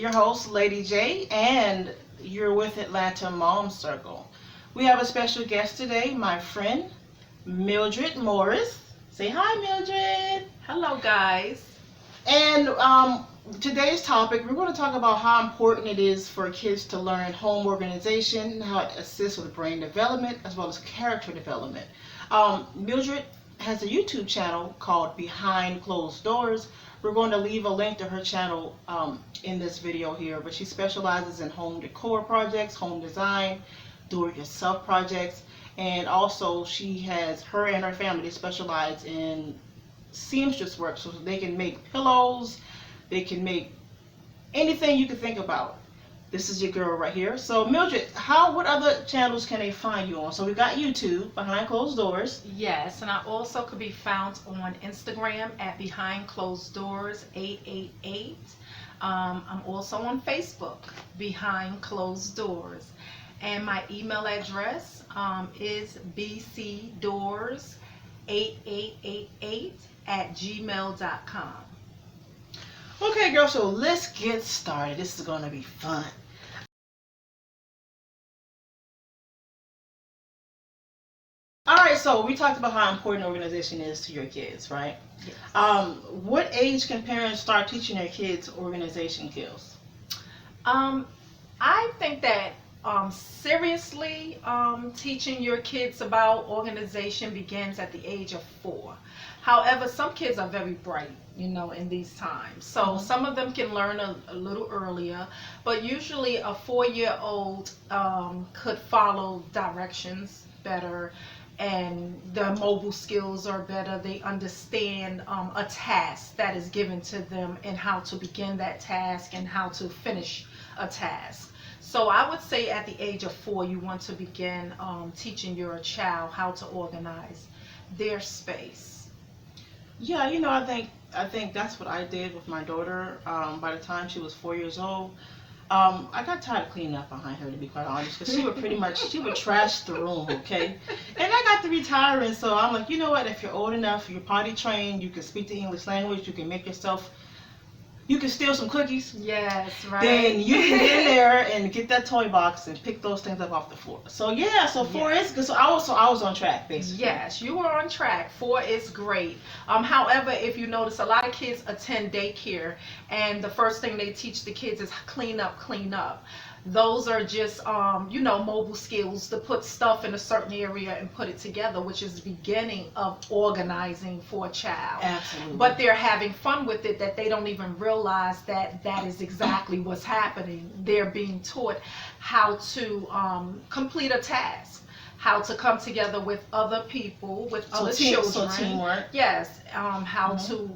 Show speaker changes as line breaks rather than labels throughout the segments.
your host, Lady J, and you're with Atlanta Mom Circle. We have a special guest today, my friend, Mildred Morris. Say hi, Mildred.
Hello, guys.
And today's topic, we're going to talk about how important it is for kids to learn home organization, how it assists with brain development as well as character development. Mildred has a YouTube channel called Behind Closed Doors. We're going to leave a link to her channel in this video here, but she specializes in home decor projects, home design, do-it-yourself projects, and also her and her family specialize in seamstress work, so they can make pillows, they can make anything you can think about. This is your girl right here. So Mildred, what other channels can they find you on? So we got YouTube, Behind Closed Doors.
Yes, and I also could be found on Instagram at Behind Closed Doors 888. I'm also on Facebook, Behind Closed Doors. And my email address is bcdoors8888@gmail.com.
Okay, girl, so let's get started. This is going to be fun. All right, so we talked about how important organization is to your kids, right?
Yes.
What age can parents start teaching their kids organization skills?
I think that seriously teaching your kids about organization begins at the age of 4. However, some kids are very bright, in these times. So some of them can learn a little earlier, but usually a 4-year-old could follow directions better, and their mobile skills are better. They understand a task that is given to them and how to begin that task and how to finish a task. So I would say at the age of 4, you want to begin teaching your child how to organize their space.
Yeah, I think that's what I did with my daughter. By the time she was 4 years old, I got tired of cleaning up behind her, to be quite honest, because she would trash the room, okay? And I got to retiring, so I'm like, you know what? If you're old enough, you're potty trained, you can speak the English language, you can you can steal some cookies.
Yes, right.
Then you can get in there and get that toy box and pick those things up off the floor. So yeah, so 4 is good. So I was on track, basically.
Yes, you were on track. 4 is great. However, if you notice, a lot of kids attend daycare, and the first thing they teach the kids is clean up, clean up. Those are just, mobile skills to put stuff in a certain area and put it together, which is the beginning of organizing for a child.
Absolutely.
But they're having fun with it, that they don't even realize that that is exactly what's happening. They're being taught how to complete a task, how to come together with other people, with other children.
So teamwork.
Yes, how to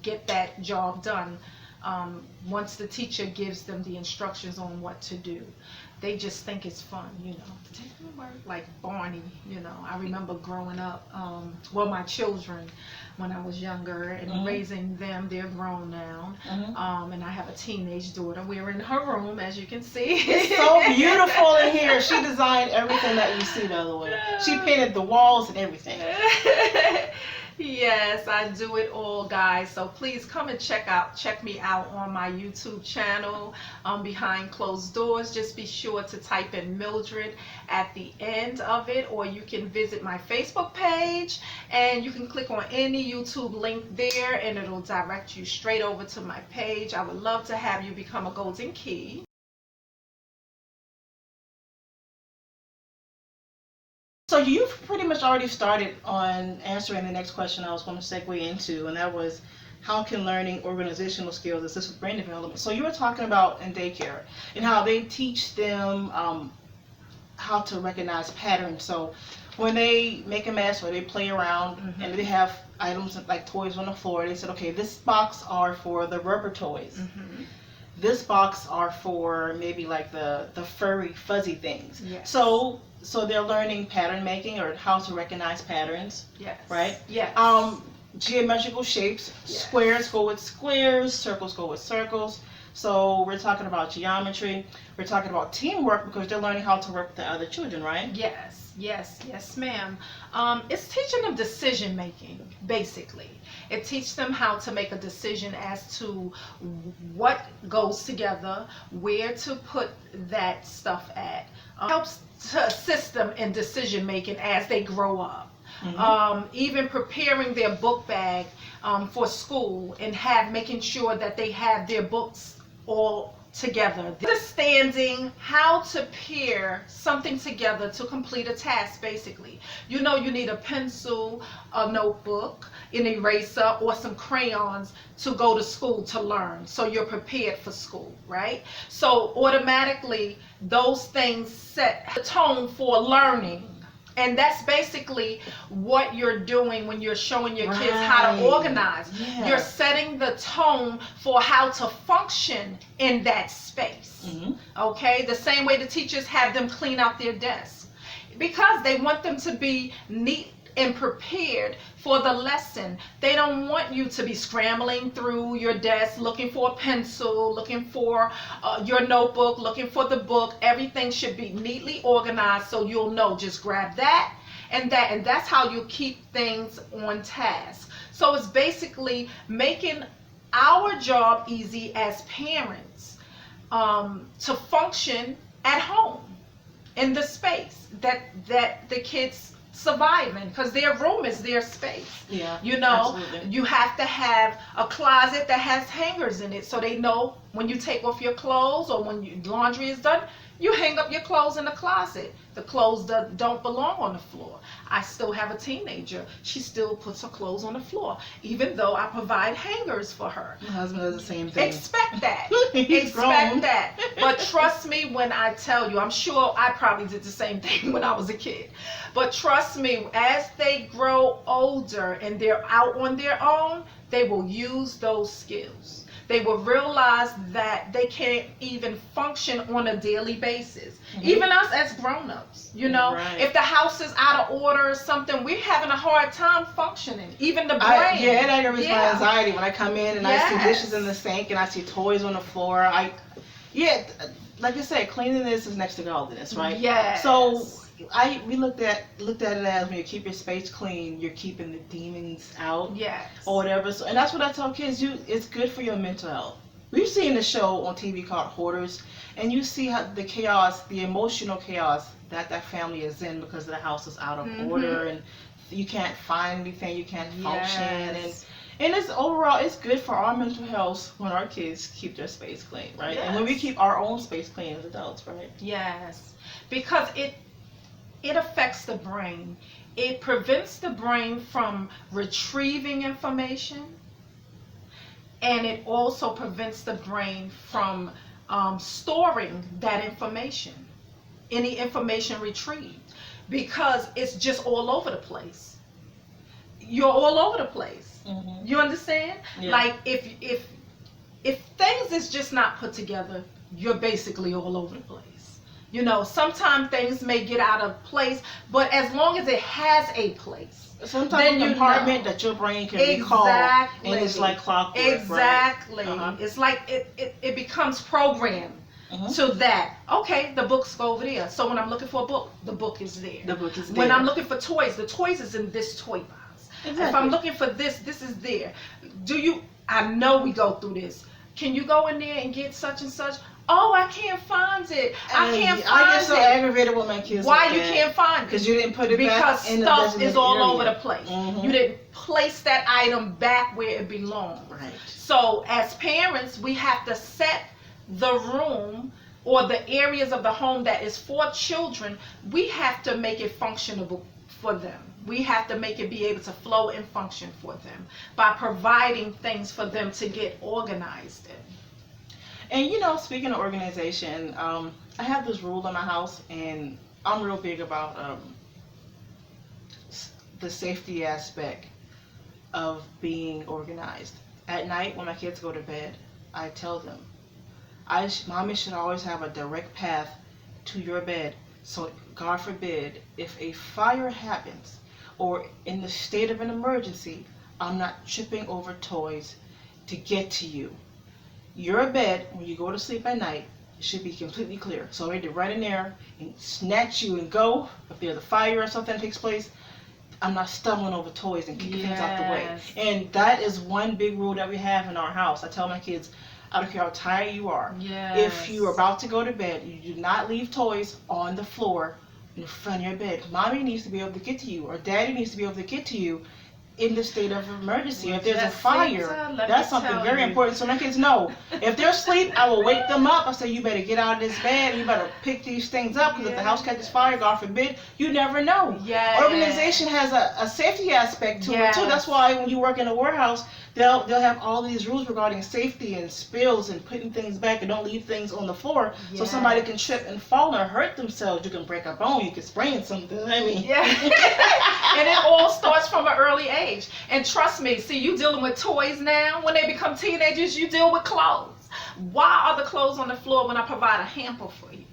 get that job done. Once the teacher gives them the instructions on what to do, they just think it's fun, Take me to work, like Barney, I remember growing up, my children, when I was younger, and raising them. They're grown now, and I have a teenage daughter. We're in her room, as you can see.
It's so beautiful in here. She designed everything that you see, by the way. She painted the walls and everything.
Yes, I do it all, guys. So please come and check me out on my YouTube channel, Behind Closed Doors. Just be sure to type in Mildred at the end of it, or you can visit my Facebook page, and you can click on any YouTube link there, and it'll direct you straight over to my page. I would love to have you become a Golden Key.
So you've pretty much already started on answering the next question I was going to segue into, and that was, how can learning organizational skills assist with brain development? So you were talking about in daycare and how they teach them how to recognize patterns. So when they make a mess or they play around and they have items like toys on the floor, they said, okay, this box are for the rubber toys. This box are for maybe like the furry, fuzzy things.
Yes.
So they're learning pattern making, or how to recognize patterns.
Yes.
Right?
Yes.
Geometrical shapes.
Yes.
Squares go with squares. Circles go with circles. So we're talking about geometry. We're talking about teamwork because they're learning how to work with the other children, right?
Yes, ma'am. It's teaching them decision making, basically. It teaches them how to make a decision as to what goes together, where to put that stuff at. Helps to assist them in decision making as they grow up. Even preparing their book bag for school and making sure that they have their books all together. Understanding how to pair something together to complete a task, basically. You know, you need a pencil, a notebook, an eraser, or some crayons to go to school to learn. So you're prepared for school, right? So automatically, those things set the tone for learning. And that's basically what you're doing when you're showing your kids how to organize.
Yeah.
You're setting the tone for how to function in that space. Okay? The same way the teachers have them clean out their desks. Because they want them to be neat and prepared for the lesson. They don't want you to be scrambling through your desk looking for a pencil, looking for your notebook, looking for the book. Everything should be neatly organized so you'll know just grab that, and that's how you keep things on task. So it's basically making our job easy as parents to function at home in the space that the kids surviving, because their room is their space.
Yeah,
you know,
absolutely.
you have to have a closet that has hangers in it so they know when you take off your clothes or when your laundry is done, you hang up your clothes in the closet. The clothes that don't belong on the floor. I still have a teenager. She still puts her clothes on the floor, even though I provide hangers for her.
My husband does the same thing.
Expect that.
He's grown.
that. But trust me when I tell you, I'm sure I probably did the same thing when I was a kid. But trust me, as they grow older and they're out on their own, they will use those skills. They will realize that they can't even function on a daily basis. Even us as grown-ups, you know,
Right.
if the house is out of order or something, we're having a hard time functioning. Even the brain.
It aggravates my anxiety when I come in and I see
Yes.
dishes in the sink and I see toys on the floor. Like I said, cleanliness is next to godliness, right?
Yes.
So we looked at it as when you keep your space clean, you're keeping the demons out.
Yes.
Or whatever. So, and that's what I tell kids. It's good for your mental health. We've seen a show on TV called Hoarders, and you see how the chaos, the emotional chaos that family is in because the house is out of order and you can't find anything, you can't function, and it's overall it's good for our mental health when our kids keep their space clean, right?
Yes.
And when we keep our own space clean as adults, right?
Yes. Because it affects the brain. It prevents the brain from retrieving information, and it also prevents the brain from storing that information, any information retrieved, because it's just all over the place. You're all over the place. You understand?
Yeah.
Like if things is just not put together, you're basically all over the place. You know, sometimes things may get out of place, but as long as it has a place,
some
then
type of
you
compartment
know.
that your brain can recall,
Exactly.
and it's like clockwork.
Exactly.
Right?
It's like it becomes programmed to that. Okay, the books go over there. So when I'm looking for a book, the book is there.
The book is there.
When I'm looking for toys, the toys is in this toy box.
Exactly.
If I'm looking for this is there. I know we go through this. Can you go in there and get such and such? Oh, I can't find it. I can't find it.
I get so aggravated with my kids.
Why you can't find it?
Because you didn't put it
because
back in the
stuff is all
area.
over the place. You didn't place that item back where it belongs.
Right.
So as parents, we have to set the room or the areas of the home that is for children. We have to make it functionable for them. We have to make it be able to flow and function for them by providing things for them to get organized in.
And you know, speaking of organization, I have this rule in my house, and I'm real big about the safety aspect of being organized. At night, when my kids go to bed, I tell them, Mommy should always have a direct path to your bed. So, God forbid, if a fire happens or in the state of an emergency, I'm not tripping over toys to get to you. Your bed, when you go to sleep at night, should be completely clear. So ready to run in there and snatch you and go. If there's a fire or something that takes place, I'm not stumbling over toys and kicking things out the way.
Yes.
And that is one big rule that we have in our house. I tell my kids, I don't care how tired you are.
Yes.
If you are about to go to bed, you do not leave toys on the floor in front of your bed. Mommy needs to be able to get to you, or Daddy needs to be able to get to you in the state of emergency.
Well,
if there's a
Jessica,
fire,
let
that's
me
something
tell
very
you.
important. So my kids know, if they're asleep, I will wake them up. I say, you better get out of this bed, and you better pick these things up, because if the house catches fire, God forbid, you never know.
Yes.
Organization has a safety aspect to it
Yes.
too. That's why when you work in a warehouse, they'll have all these rules regarding safety and spills and putting things back, and don't leave things on the floor so
Yes.
somebody can trip and fall or hurt themselves. You can break a bone, you can sprain something. I mean,
Yeah. And it all starts from an early age. And trust me, see, you dealing with toys now. When they become teenagers, you deal with clothes. Why are the clothes on the floor when I provide a hamper for you?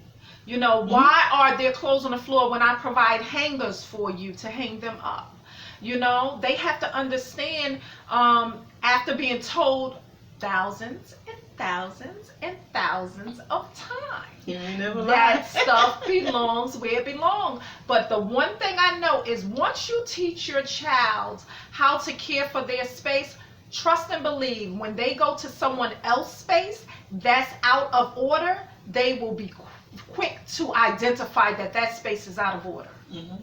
You know, why are there clothes on the floor when I provide hangers for you to hang them up? You know, they have to understand, after being told thousands and thousands and thousands of times,
you never
that
lie.
stuff belongs where it belongs. But the one thing I know is, once you teach your child how to care for their space, trust and believe, when they go to someone else's space that's out of order, they will be quick to identify that that space is out of order.
Mm-hmm.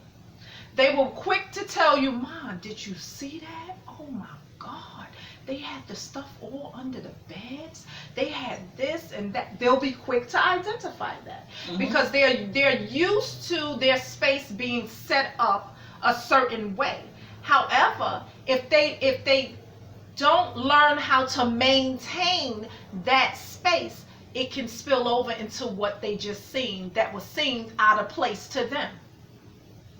They will quick to tell you, Mom, did you see that? Oh my God. They had the stuff all under the beds. They had this and that. They'll be quick to identify that, because they're used to their space being set up a certain way. However, if they don't learn how to maintain that space, it can spill over into what they just seen that was seen out of place to them.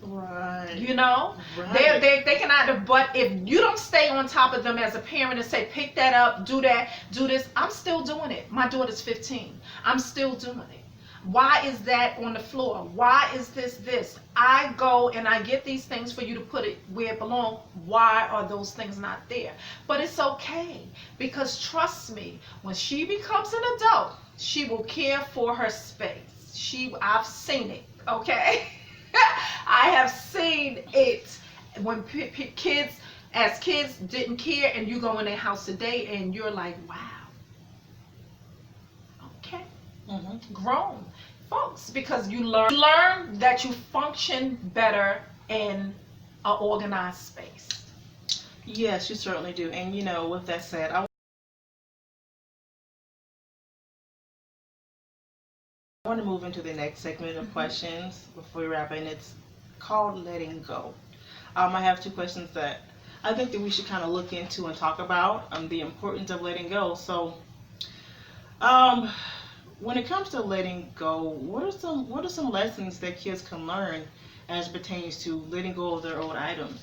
Right.
You know,
Right.
they can either, but if you don't stay on top of them as a parent and say, pick that up, do that, do this, I'm still doing it. My daughter's 15. I'm still doing it. Why is that on the floor? Why is this? I go and I get these things for you to put it where it belongs. Why are those things not there? But it's okay, because trust me, when she becomes an adult, she will care for her space. I've seen it, okay? I have seen it when kids didn't care, and you go in their house today and you're like, wow, okay, grown folks, because you learn that you function better in an organized space.
Yes, you certainly do. And you know, with that said, I want to move into the next segment of questions before we wrap, and it's called letting go. I have two questions that I think that we should kind of look into and talk about, the importance of letting go. So, when it comes to letting go, what are some lessons that kids can learn as pertains to letting go of their old items?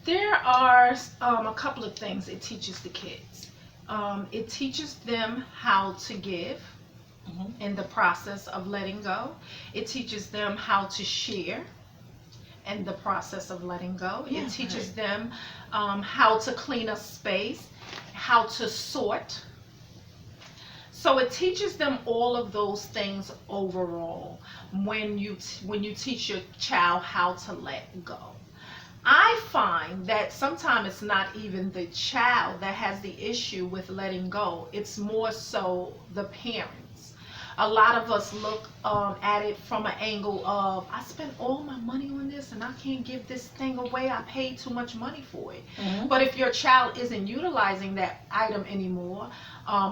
There are a couple of things it teaches the kids. It teaches them how to give in the process of letting go. It teaches them how to share in the process of letting go.
Yeah,
it teaches
right.
them how to clean a space, how to sort. So it teaches them all of those things overall when you teach your child how to let go. I find that sometimes it's not even the child that has the issue with letting go. It's more so the parents. A lot of us look at it from an angle of, I spent all my money on this and I can't give this thing away. I paid too much money for it. But if your child isn't utilizing that item anymore,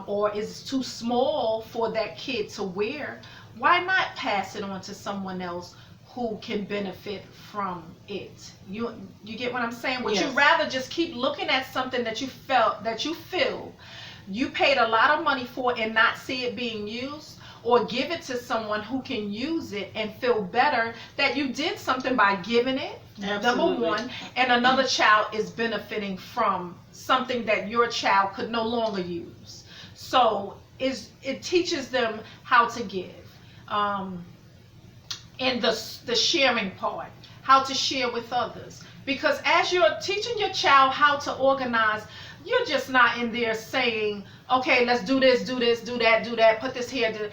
or is too small for that kid to wear, why not pass it on to someone else who can benefit from it? You get what I'm saying? Would
Yes.
you rather just keep looking at something that you feel you paid a lot of money for and not see it being used, or give it to someone who can use it and feel better that you did something by giving it?
Absolutely.
Number one, and another child is benefiting from something that your child could no longer use. So it teaches them how to give. And the sharing part, how to share with others. Because as you're teaching your child how to organize, you're just not in there saying, Okay, let's do this, do this, do that, do that. Put this here.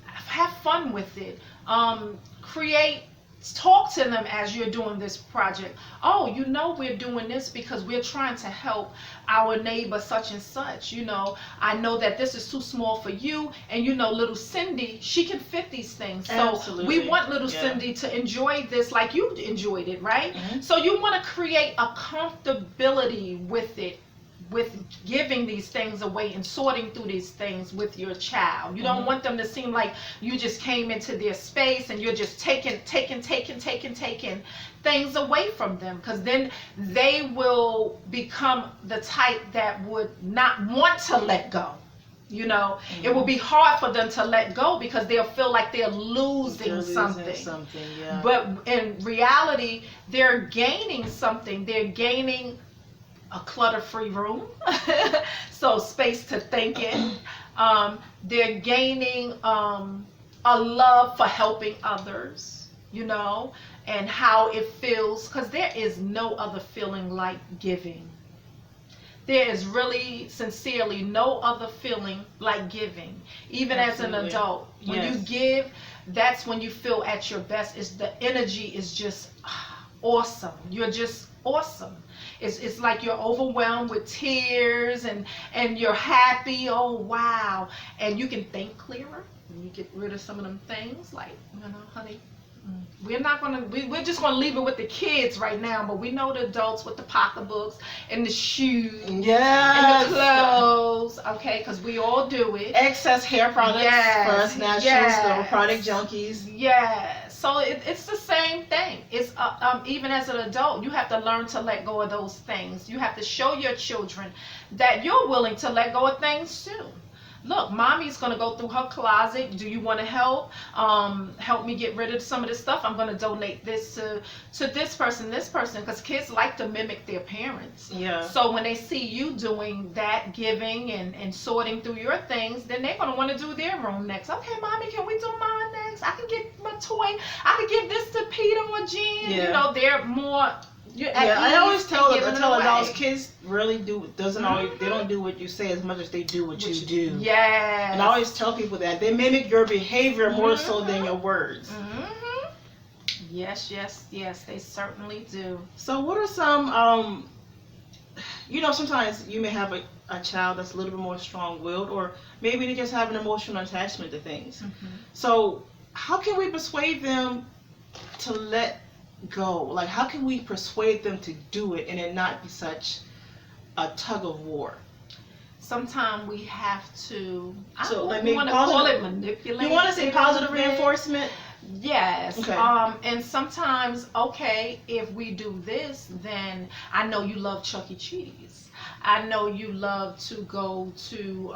Have fun with it. Create. Talk to them as you're doing this project. Oh, you know, we're doing this because we're trying to help our neighbor such and such. You know, I know that this is too small for you, and you know, little Cindy, she can fit these things. So
Absolutely.
we want little Cindy to enjoy this like you enjoyed it, right? So you want to create a comfortability with it, with giving these things away and sorting through these things with your child. You don't want them to seem like you just came into their space and you're just taking things away from them, because then they will become the type that would not want to let go. You know, it will be hard for them to let go because they'll feel like they're losing something.
Yeah.
But in reality, they're gaining something. They're gaining a clutter-free room, so space to think in. They're gaining a love for helping others, you know, and how it feels, because there is no other feeling like giving. There is really, sincerely, no other feeling like giving. Even
Absolutely.
as an adult, when you give, that's when you feel at your best. Is the energy is just awesome. You're just awesome. It's like you're overwhelmed with tears and you're happy. Oh wow. And you can think clearer when you get rid of some of them things, like, you know, honey, we're just gonna leave it with the kids right now, but we know the adults with the pocketbooks and the shoes and the clothes, okay, because we all do it.
Excess hair products for us naturals, little product junkies.
So it's the same thing. It's even as an adult, you have to learn to let go of those things. You have to show your children that you're willing to let go of things too. Look, mommy's going to go through her closet. Do you want to help? Help me get rid of some of this stuff. I'm going to donate this to this person, because kids like to mimic their parents.
Yeah.
So when they see you doing that, giving and sorting through your things, then they're going to want to do their room next. Okay, mommy, can we do mine next? I can get my toy. I can give this to Peter or Jean.
Yeah.
You know, they're more...
I always tell adults, kids really they don't do what you say as much as they do what you do.
Yes.
And I always tell people that they mimic your behavior more so than your words.
Yes, they certainly do.
So what are some, you know, sometimes you may have a child that's a little bit more strong-willed, or maybe they just have an emotional attachment to things. So how can we persuade them to let go? Like, how can we persuade them to do it and it not be such a tug of war?
Sometimes we have to.
So
I want to call it manipulate.
You want to say positive reinforcement?
Yes.
Okay.
And sometimes, okay, if we do this, then I know you love Chuck E. Cheese. I know you love to go to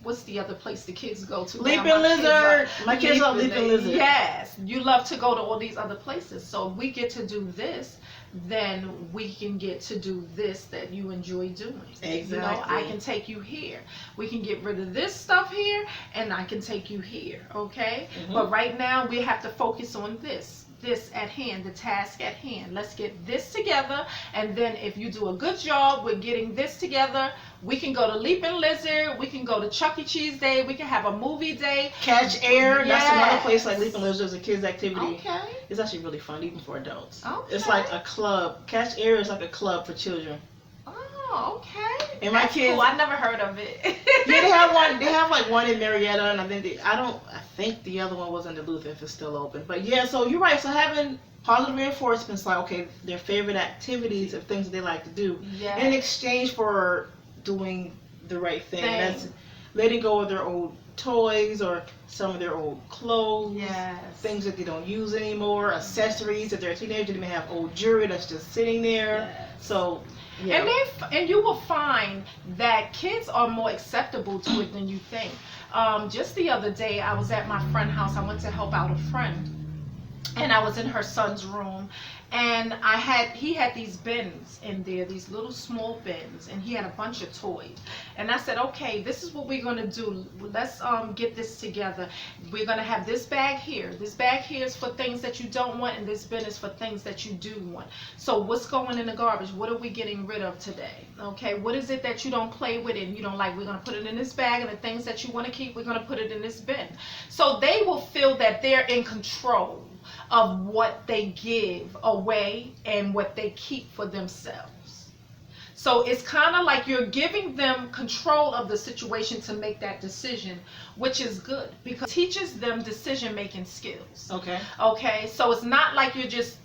what's the other place the kids go to?
Leaping Lizard. My kids love Leaping Lizard.
Yes, you love to go to all these other places. So if we get to do this, then we can get to do this that you enjoy doing.
Exactly.
You know, I can take you here. We can get rid of this stuff here, and I can take you here. Okay. But right now we have to focus on this at hand, the task at hand. Let's get this together, and then if you do a good job with getting this together, we can go to Leaping Lizard, we can go to Chuck E. Cheese Day, we can have a movie day.
Catch Air, that's another place like Leaping Lizard is a kids activity.
Okay.
It's actually really fun, even for adults.
Okay.
It's like a club. Catch Air is like a club for children.
Oh, okay.
And my kids,
cool. I never heard of it.
Yeah, they have one. They have like one in Marietta, and I think the other one was in Duluth if it's still open. But yeah, so you're right. So having positive reinforcements, like, okay, their favorite activities or things that they like to do, in exchange for doing the right thing. That's letting go of their old toys or some of their old clothes, things that they don't use anymore, accessories. If they're a teenager, they may have old jewelry that's just sitting there. So. Yeah.
And you will find that kids are more acceptable to it than you think. Just the other day, I was at my friend's house. I went to help out a friend, and I was in her son's room, and he had these bins in there, these little small bins, and he had a bunch of toys. And I said, okay, this is what we're gonna do. Let's get this together. We're gonna have this bag here. This bag here is for things that you don't want, and this bin is for things that you do want. So what's going in the garbage? What are we getting rid of today? Okay, what is it that you don't play with and you don't like? We're gonna put it in this bag, and the things that you want to keep, we're gonna put it in this bin. So they will feel that they're in control of what they give away and what they keep for themselves. So it's kind of like you're giving them control of the situation to make that decision, which is good because it teaches them decision making skills. Okay, so it's not like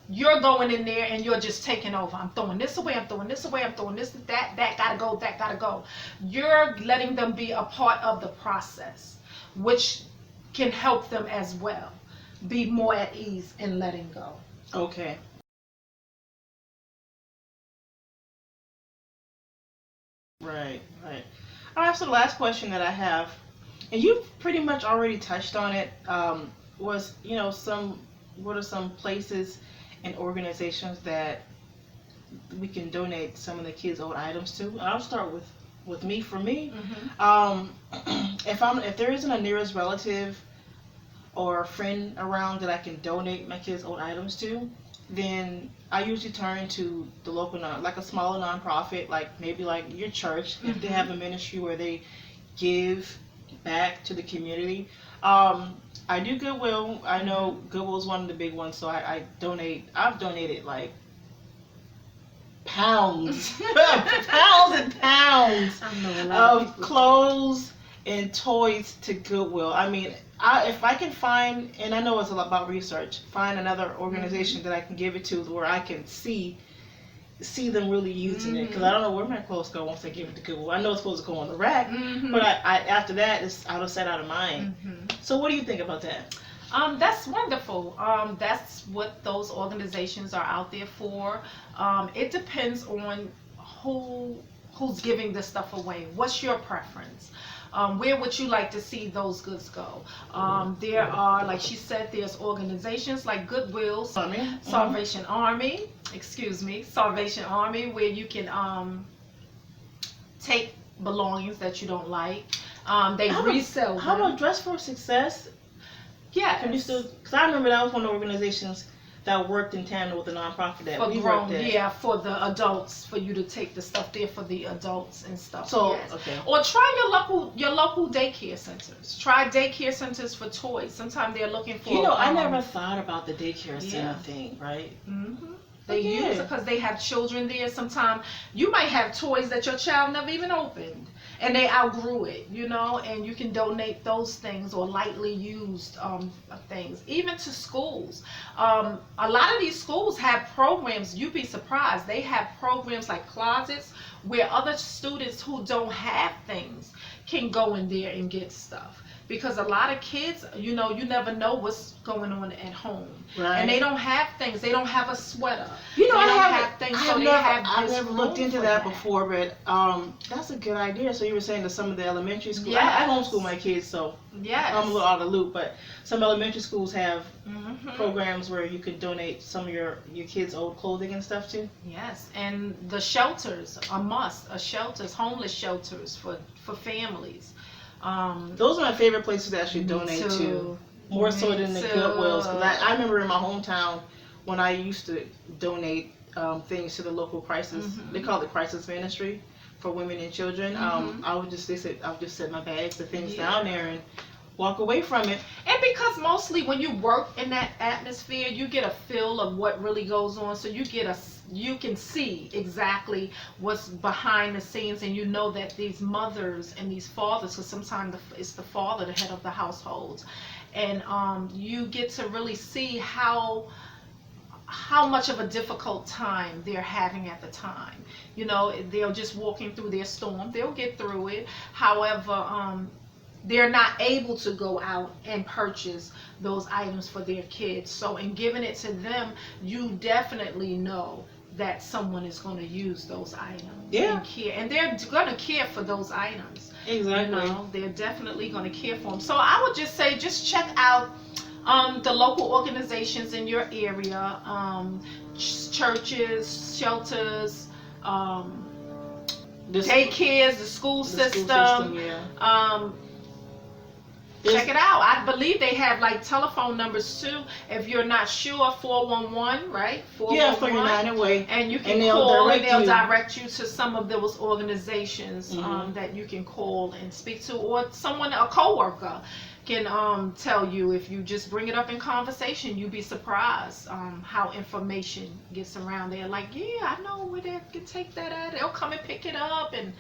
you're going in there and you're just taking over. I'm throwing this away, I'm throwing this away, I'm throwing this, that gotta go, that gotta go. You're letting them be a part of the process, which can help them as well be more at ease in letting go.
Okay. Right. All right, so the last question that I have, and you've pretty much already touched on it, was, what are some places and organizations that we can donate some of the kids' old items to? I'll start with me. For me, if there isn't a nearest relative or a friend around that I can donate my kids' old items to, then I usually turn to the local like a smaller nonprofit, maybe like your church, if they have a ministry where they give back to the community. I do Goodwill. I know Goodwill is one of the big ones, so I donate. I've donated like pounds, pounds and pounds of clothes and toys to Goodwill. I mean, if I can find, and I know it's a lot about research, find another organization that I can give it to where I can see them really using it, because I don't know where my clothes go once I give it to Goodwill. I know it's supposed to go on the rack, but I after that it's out of sight, out of mind. So what do you think about that?
That's wonderful. That's what those organizations are out there for. It depends on who's giving the stuff away. What's your preference? Where would you like to see those goods go? There are, like she said, there's organizations like Goodwill, Salvation Army, where you can take belongings that you don't like. They resell them.
How about Dress for Success?
Yeah.
Can you still? Because I remember that was one of the organizations that worked in tandem with the nonprofit that we worked at.
Yeah, for the adults, for you to take the stuff there for the adults and stuff.
So,
yes.
Okay.
Or try your local daycare centers. Try daycare centers for toys. Sometimes they're looking for.
I never thought about the daycare center thing, right?
They use it because they have children there. Sometimes you might have toys that your child never even opened, and they outgrew it, and you can donate those things or lightly used things, even to schools. A lot of these schools have programs. You'd be surprised. They have programs like closets where other students who don't have things can go in there and get stuff. Because a lot of kids, you never know what's going on at home.
Right.
And they don't have things. They don't have a sweater.
I've never looked into that before, but that's a good idea. So you were saying that some of the elementary schools, I homeschool my kids, so I'm a little out of the loop, but some elementary schools have programs where you could donate some of your kids' old clothing and stuff too.
Yes, and the shelters, homeless shelters for families.
Those are my favorite places to actually donate to, more so than the Goodwills. Because I remember in my hometown when I used to donate things to the local crisis. They call it crisis ministry for women and children. I would just set my bags, the things down there, and walk away from it.
And because mostly when you work in that atmosphere, you get a feel of what really goes on. So you can see exactly what's behind the scenes, and that these mothers and these fathers, because sometimes it's the father, the head of the household, and you get to really see how much of a difficult time they're having at the time. They're just walking through their storm. They'll get through it. However, they're not able to go out and purchase those items for their kids. So in giving it to them, you definitely know that someone is going to use those items and care. And they're going to care for those items.
Exactly.
They're definitely going to care for them. So I would just say, just check out The local organizations in your area, churches, shelters, um, daycares, the school system.
Yeah.
Check it out. I believe they have like telephone numbers too. If you're not sure, 411, right? 411.
Yeah, 39 away.
And you can
And they'll
call
direct
and they'll
you.
direct you to some of those organizations
Mhm.
that you can call and speak to, or someone, a coworker, can tell you. If you just bring it up in conversation, you'd be surprised how information gets around there. Like, yeah, I know where they can take that at. They'll come and pick it up and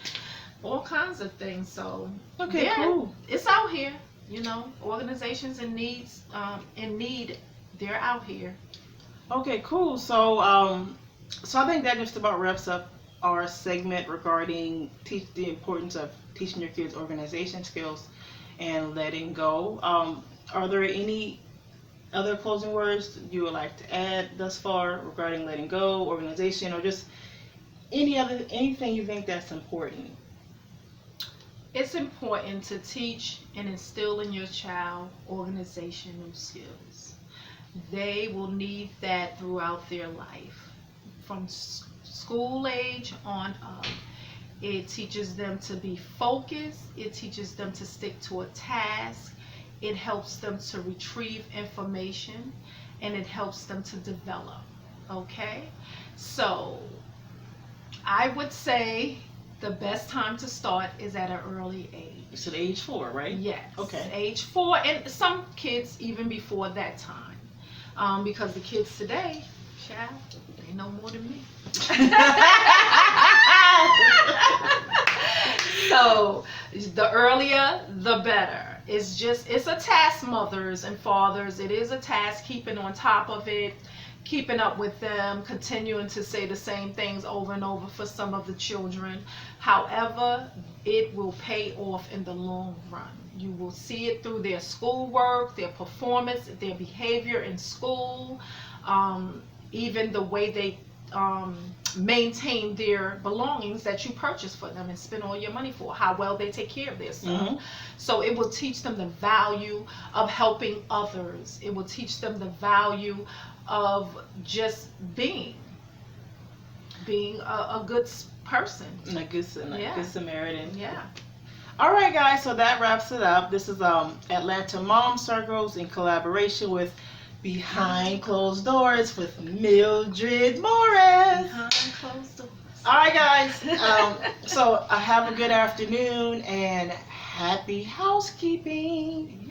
all kinds of things. So
Okay,
yeah,
cool.
it's out here. Organizations in need, they're out here.
Okay, cool. So I think that just about wraps up our segment regarding the importance of teaching your kids organization skills and letting go. Are there any other closing words you would like to add thus far regarding letting go, organization, or just anything you think that's important?
It's important to teach and instill in your child organizational skills. They will need that throughout their life, from school age on up. It teaches them to be focused. It teaches them to stick to a task. It helps them to retrieve information, and it helps them to develop. Okay? So I would say the best time to start is at an early age.
You said age 4, right?
Yes.
Okay.
Age 4, and some kids even before that time. Because the kids today, child, they know more than me. So the earlier, the better. It's a task, mothers and fathers. It is a task keeping on top of it, keeping up with them, continuing to say the same things over and over for some of the children. However, it will pay off in the long run. You will see it through their schoolwork, their performance, their behavior in school, even the way they maintain their belongings that you purchase for them and spend all your money for, how well they take care of their stuff.
Mm-hmm.
So it will teach them the value of helping others. It will teach them the value of just being a good person.
And a good Samaritan.
Yeah.
All right, guys. So that wraps it up. This is Atlanta Mom Circles in collaboration with Behind Closed Doors with Mildred Morris.
Behind closed doors.
All right, guys. So have a good afternoon and happy housekeeping.